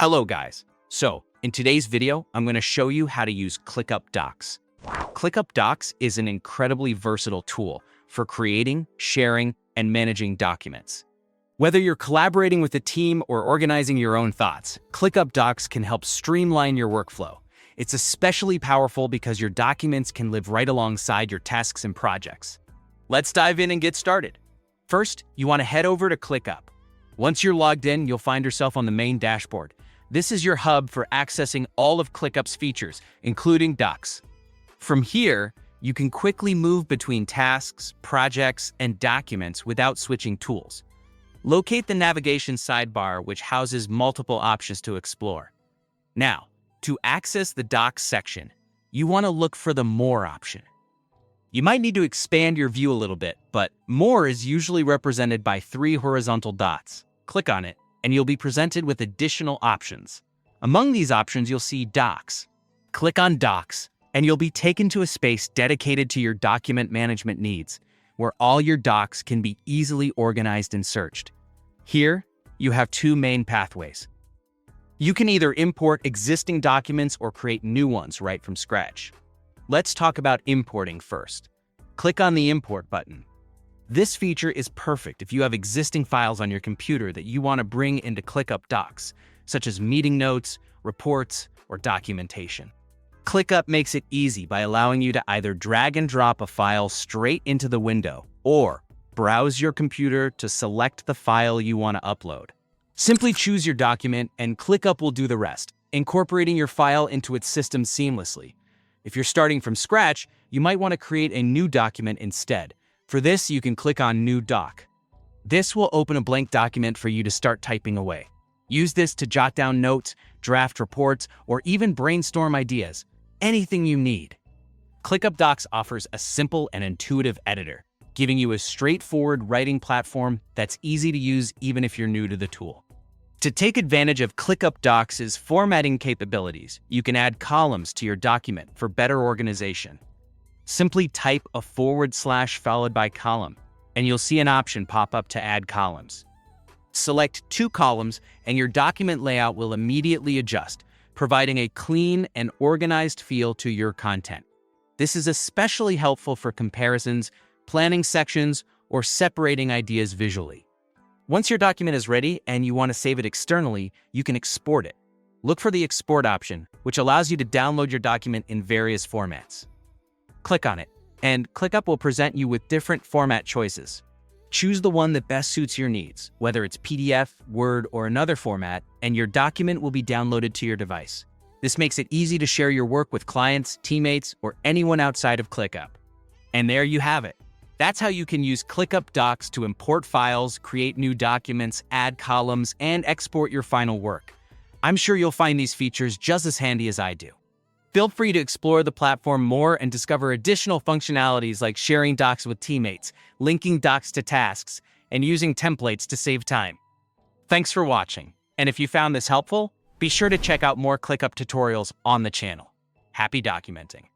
Hello guys. So in today's video, I'm going to show you how to use ClickUp Docs. ClickUp Docs is an incredibly versatile tool for creating, sharing, and managing documents. Whether you're collaborating with a team or organizing your own thoughts, ClickUp Docs can help streamline your workflow. It's especially powerful because your documents can live right alongside your tasks and projects. Let's dive in and get started. First, you want to head over to ClickUp. Once you're logged in, you'll find yourself on the main dashboard. This is your hub for accessing all of ClickUp's features, including Docs. From here, you can quickly move between tasks, projects, and documents without switching tools. Locate the navigation sidebar, which houses multiple options to explore. Now, to access the Docs section, you want to look for the More option. You might need to expand your view a little bit, but More is usually represented by 3 horizontal dots. Click on it, and you'll be presented with additional options. Among these options, you'll see Docs. Click on Docs, and you'll be taken to a space dedicated to your document management needs, where all your docs can be easily organized and searched. Here, you have 2 main pathways. You can either import existing documents or create new ones right from scratch. Let's talk about importing first. Click on the Import button. This feature is perfect if you have existing files on your computer that you want to bring into ClickUp Docs, such as meeting notes, reports, or documentation. ClickUp makes it easy by allowing you to either drag and drop a file straight into the window or browse your computer to select the file you want to upload. Simply choose your document and ClickUp will do the rest, incorporating your file into its system seamlessly. If you're starting from scratch, you might want to create a new document instead. For this, you can click on New Doc. This will open a blank document for you to start typing away. Use this to jot down notes, draft reports, or even brainstorm ideas. Anything you need. ClickUp Docs offers a simple and intuitive editor, giving you a straightforward writing platform that's easy to use even if you're new to the tool. To take advantage of ClickUp Docs' formatting capabilities, you can add columns to your document for better organization. Simply type a / followed by column, and you'll see an option pop up to add columns. Select 2 columns, and your document layout will immediately adjust, providing a clean and organized feel to your content. This is especially helpful for comparisons, planning sections, or separating ideas visually. Once your document is ready and you want to save it externally, you can export it. Look for the Export option, which allows you to download your document in various formats. Click on it, and ClickUp will present you with different format choices. Choose the one that best suits your needs, whether it's PDF, Word, or another format, and your document will be downloaded to your device. This makes it easy to share your work with clients, teammates, or anyone outside of ClickUp. And there you have it. That's how you can use ClickUp Docs to import files, create new documents, add columns, and export your final work. I'm sure you'll find these features just as handy as I do. Feel free to explore the platform more and discover additional functionalities like sharing docs with teammates, linking docs to tasks, and using templates to save time. Thanks for watching, and if you found this helpful, be sure to check out more ClickUp tutorials on the channel. Happy documenting!